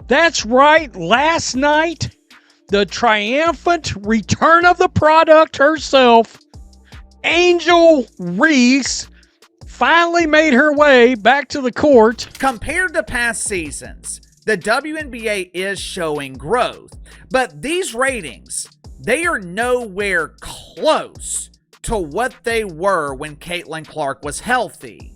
That's right, last night, the triumphant return of the product herself, Angel Reese, finally made her way back to the court. Compared to past seasons, the WNBA is showing growth, but these ratings, they are nowhere close to what they were when Caitlin Clark was healthy.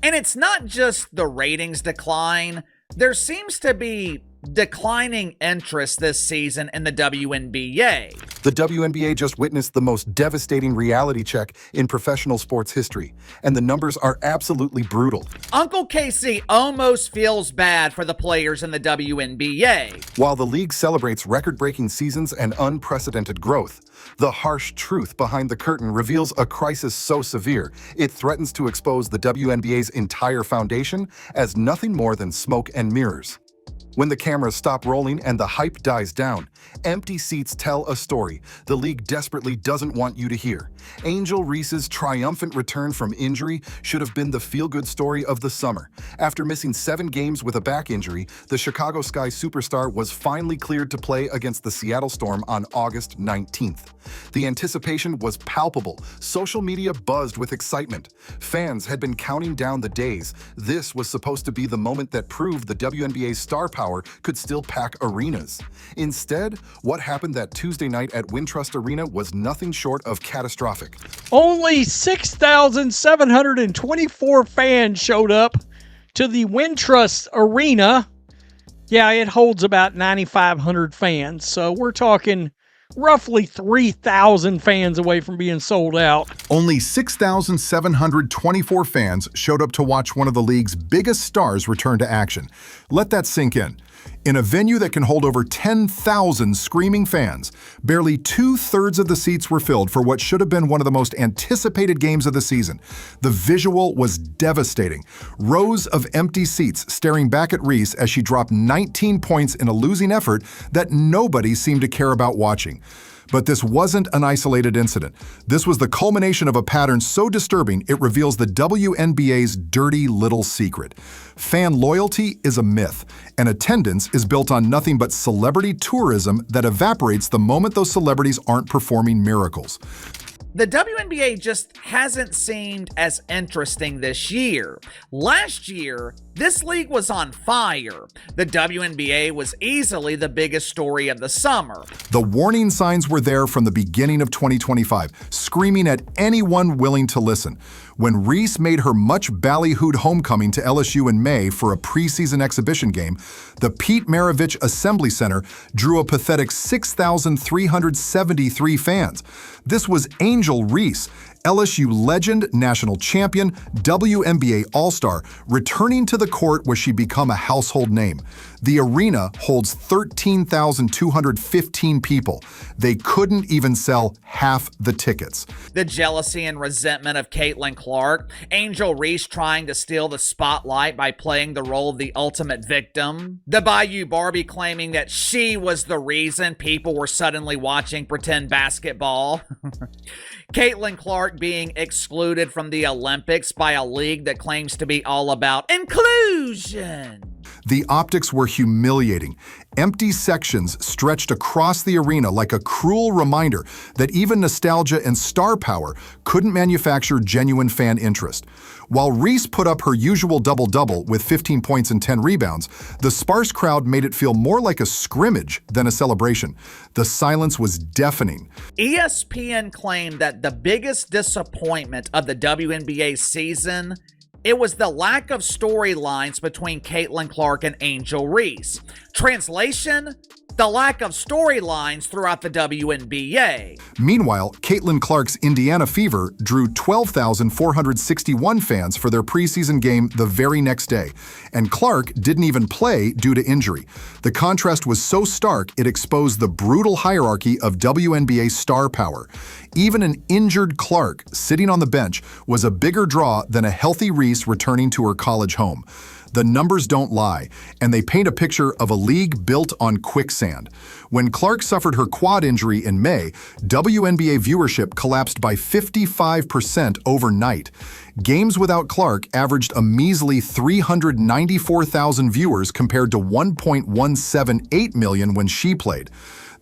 And it's not just the ratings decline. There seems to be declining interest this season in the WNBA. The WNBA just witnessed the most devastating reality check in professional sports history, and the numbers are absolutely brutal. Uncle Casey almost feels bad for the players in the WNBA. While the league celebrates record-breaking seasons and unprecedented growth, the harsh truth behind the curtain reveals a crisis so severe, it threatens to expose the WNBA's entire foundation as nothing more than smoke and mirrors. When the cameras stop rolling and the hype dies down, empty seats tell a story the league desperately doesn't want you to hear. Angel Reese's triumphant return from injury should have been the feel-good story of the summer. After missing 7 games with a back injury, the Chicago Sky superstar was finally cleared to play against the Seattle Storm on August 19th. The anticipation was palpable. Social media buzzed with excitement. Fans had been counting down the days. This was supposed to be the moment that proved the WNBA's star power could still pack arenas. Instead, what happened that Tuesday night at Wintrust Arena was nothing short of catastrophic. Only 6,724 fans showed up to the Wintrust Arena. Yeah, it holds about 9,500 fans, so we're talking roughly 3,000 fans away from being sold out. Only 6,724 fans showed up to watch one of the league's biggest stars return to action. Let that sink in. In a venue that can hold over 10,000 screaming fans, barely 2/3 of the seats were filled for what should have been one of the most anticipated games of the season. The visual was devastating. Rows of empty seats staring back at Reese as she dropped 19 points in a losing effort that nobody seemed to care about watching. But this wasn't an isolated incident. This was the culmination of a pattern so disturbing it reveals the WNBA's dirty little secret. Fan loyalty is a myth, and attendance is built on nothing but celebrity tourism that evaporates the moment those celebrities aren't performing miracles. The WNBA just hasn't seemed as interesting this year. Last year, this league was on fire. The WNBA was easily the biggest story of the summer. The warning signs were there from the beginning of 2025, screaming at anyone willing to listen. When Reese made her much ballyhooed homecoming to LSU in May for a preseason exhibition game, the Pete Maravich Assembly Center drew a pathetic 6,373 fans. This was Angel Reese, LSU legend, national champion, WNBA All-Star, returning to the court where she become a household name. The arena holds 13,215 people. They couldn't even sell half the tickets. The jealousy and resentment of Caitlin Clark, Angel Reese trying to steal the spotlight by playing the role of the ultimate victim, the Bayou Barbie claiming that she was the reason people were suddenly watching pretend basketball, Caitlin Clark being excluded from the Olympics by a league that claims to be all about inclusion. The optics were humiliating. Empty sections stretched across the arena like a cruel reminder that even nostalgia and star power couldn't manufacture genuine fan interest. While Reese put up her usual double-double with 15 points and 10 rebounds, the sparse crowd made it feel more like a scrimmage than a celebration. The silence was deafening. ESPN claimed that the biggest disappointment of the WNBA season, it was the lack of storylines between Caitlin Clark and Angel Reese. Translation? The lack of storylines throughout the WNBA. Meanwhile, Caitlin Clark's Indiana Fever drew 12,461 fans for their preseason game the very next day, and Clark didn't even play due to injury. The contrast was so stark it exposed the brutal hierarchy of WNBA star power. Even an injured Clark sitting on the bench was a bigger draw than a healthy Reese returning to her college home. The numbers don't lie, and they paint a picture of a league built on quicksand. When Clark suffered her quad injury in May, WNBA viewership collapsed by 55% overnight. Games without Clark averaged a measly 394,000 viewers compared to 1.178 million when she played.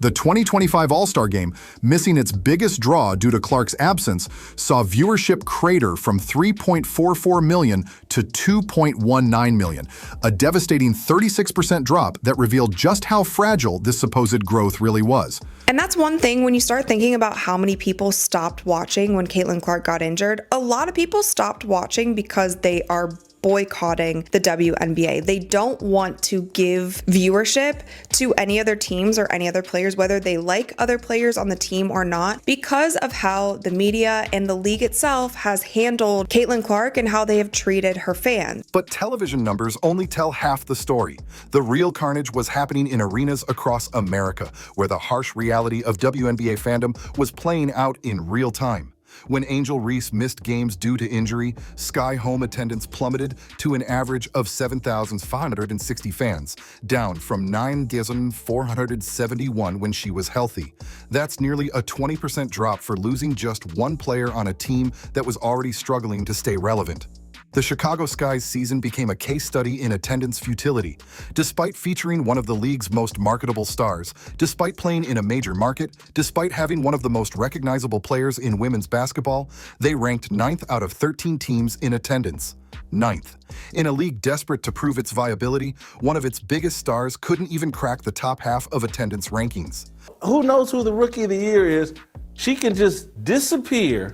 The 2025 All-Star Game, missing its biggest draw due to Clark's absence, saw viewership crater from 3.44 million to 2.19 million, a devastating 36% drop that revealed just how fragile this supposed growth really was. And that's one thing when you start thinking about how many people stopped watching when Caitlin Clark got injured. A lot of people stopped watching because they are boycotting the WNBA. They don't want to give viewership to any other teams or any other players, whether they like other players on the team or not, because of how the media and the league itself has handled Caitlin Clark and how they have treated her fans. But television numbers only tell half the story. The real carnage was happening in arenas across America, where the harsh reality of WNBA fandom was playing out in real time. When Angel Reese missed games due to injury, Sky home attendance plummeted to an average of 7,560 fans, down from 9,471 when she was healthy. That's nearly a 20% drop for losing just one player on a team that was already struggling to stay relevant. The Chicago Sky's season became a case study in attendance futility. Despite featuring one of the league's most marketable stars, despite playing in a major market, despite having one of the most recognizable players in women's basketball, they ranked 9th out of 13 teams in attendance. 9th. In a league desperate to prove its viability, one of its biggest stars couldn't even crack the top half of attendance rankings. Who knows who the Rookie of the Year is? She can just disappear,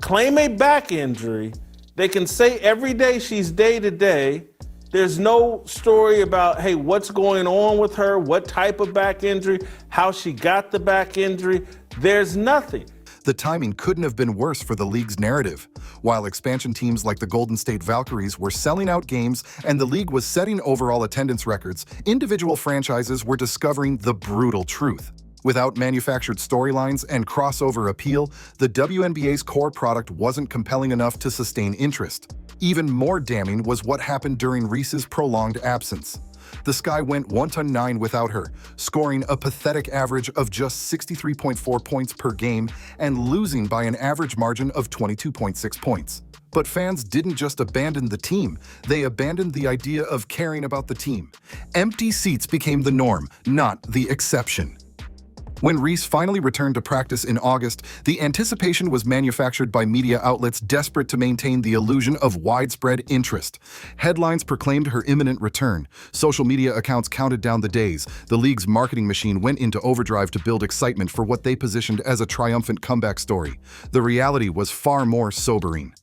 claim a back injury. They can say every day she's day to day. There's no story about, hey, what's going on with her, what type of back injury, how she got the back injury. There's nothing. The timing couldn't have been worse for the league's narrative. While expansion teams like the Golden State Valkyries were selling out games and the league was setting overall attendance records, individual franchises were discovering the brutal truth. Without manufactured storylines and crossover appeal, the WNBA's core product wasn't compelling enough to sustain interest. Even more damning was what happened during Reese's prolonged absence. The Sky went 1-9 without her, scoring a pathetic average of just 63.4 points per game and losing by an average margin of 22.6 points. But fans didn't just abandon the team, they abandoned the idea of caring about the team. Empty seats became the norm, not the exception. When Reese finally returned to practice in August, the anticipation was manufactured by media outlets desperate to maintain the illusion of widespread interest. Headlines proclaimed her imminent return. Social media accounts counted down the days. The league's marketing machine went into overdrive to build excitement for what they positioned as a triumphant comeback story. The reality was far more sobering.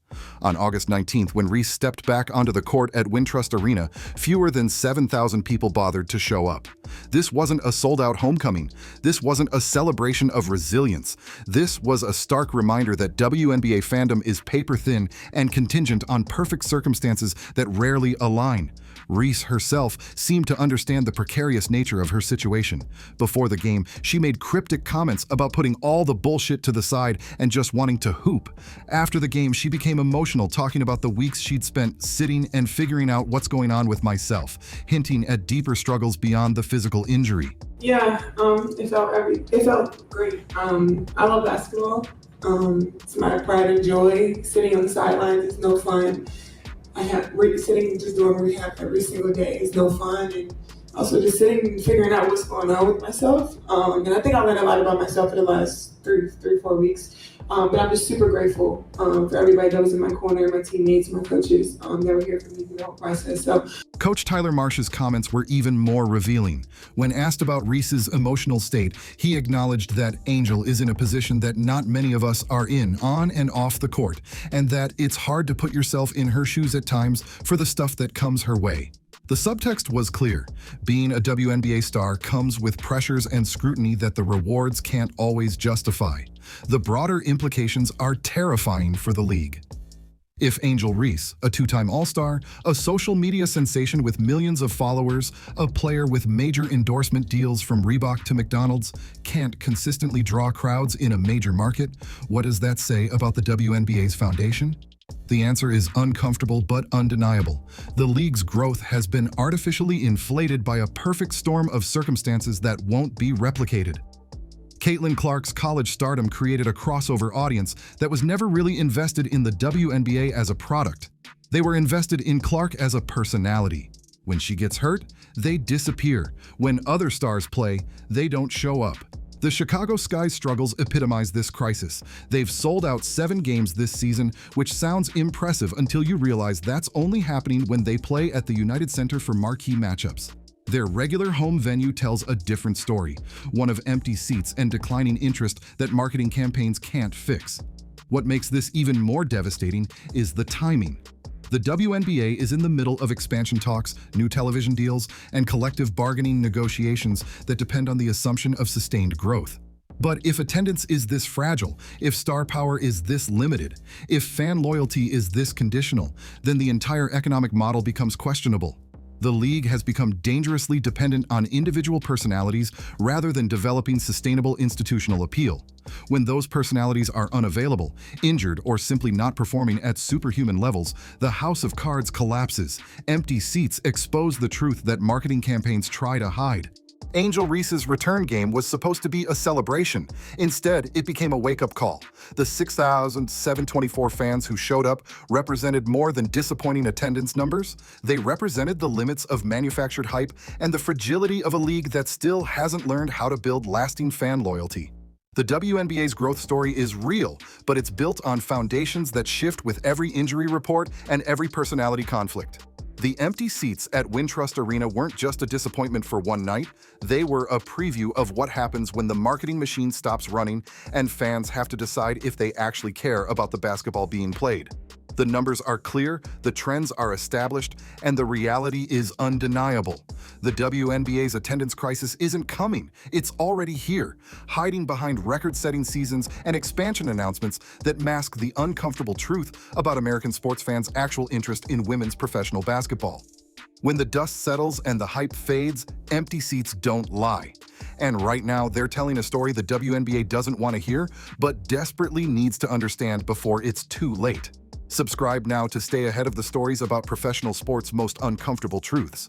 On August 19th, when Reese stepped back onto the court at Wintrust Arena, fewer than 7,000 people bothered to show up. This wasn't a sold-out homecoming. This wasn't a celebration of resilience. This was a stark reminder that WNBA fandom is paper-thin and contingent on perfect circumstances that rarely align. Reese herself seemed to understand the precarious nature of her situation. Before the game, she made cryptic comments about putting all the bullshit to the side and just wanting to hoop. After the game, she became emotional, talking about the weeks she'd spent sitting and figuring out what's going on with myself, hinting at deeper struggles beyond the physical injury. Yeah, it felt great. I love basketball. It's my pride and joy. Sitting on the sidelines is no fun. Sitting just doing rehab every single day is no fun, and also just sitting and figuring out what's going on with myself. And I think I learned a lot about myself in the last 4 weeks. But I'm just super grateful for everybody that was in my corner, my teammates, my coaches that were here for me through the whole process. So, Coach Tyler Marsh's comments were even more revealing. When asked about Reese's emotional state, he acknowledged that Angel is in a position that not many of us are in, on and off the court, and that it's hard to put yourself in her shoes at times for the stuff that comes her way. The subtext was clear. Being a WNBA star comes with pressures and scrutiny that the rewards can't always justify. The broader implications are terrifying for the league. If Angel Reese, a two-time All-Star, a social media sensation with millions of followers, a player with major endorsement deals from Reebok to McDonald's, can't consistently draw crowds in a major market, what does that say about the WNBA's foundation? The answer is uncomfortable but undeniable. The league's growth has been artificially inflated by a perfect storm of circumstances that won't be replicated. Caitlin Clark's college stardom created a crossover audience that was never really invested in the WNBA as a product. They were invested in Clark as a personality. When she gets hurt, they disappear. When other stars play, they don't show up. The Chicago Sky's struggles epitomize this crisis. They've sold out 7 games this season, which sounds impressive until you realize that's only happening when they play at the United Center for marquee matchups. Their regular home venue tells a different story, one of empty seats and declining interest that marketing campaigns can't fix. What makes this even more devastating is the timing. The WNBA is in the middle of expansion talks, new television deals, and collective bargaining negotiations that depend on the assumption of sustained growth. But if attendance is this fragile, if star power is this limited, if fan loyalty is this conditional, then the entire economic model becomes questionable. The league has become dangerously dependent on individual personalities rather than developing sustainable institutional appeal. When those personalities are unavailable, injured, or simply not performing at superhuman levels, the house of cards collapses. Empty seats expose the truth that marketing campaigns try to hide. Angel Reese's return game was supposed to be a celebration. Instead, it became a wake-up call. The 6,724 fans who showed up represented more than disappointing attendance numbers. They represented the limits of manufactured hype and the fragility of a league that still hasn't learned how to build lasting fan loyalty. The WNBA's growth story is real, but it's built on foundations that shift with every injury report and every personality conflict. The empty seats at Wintrust Arena weren't just a disappointment for one night, they were a preview of what happens when the marketing machine stops running and fans have to decide if they actually care about the basketball being played. The numbers are clear, the trends are established, and the reality is undeniable. The WNBA's attendance crisis isn't coming, it's already here, hiding behind record-setting seasons and expansion announcements that mask the uncomfortable truth about American sports fans' actual interest in women's professional basketball. When the dust settles and the hype fades, empty seats don't lie. And right now, they're telling a story the WNBA doesn't want to hear, but desperately needs to understand before it's too late. Subscribe now to stay ahead of the stories about professional sports' most uncomfortable truths.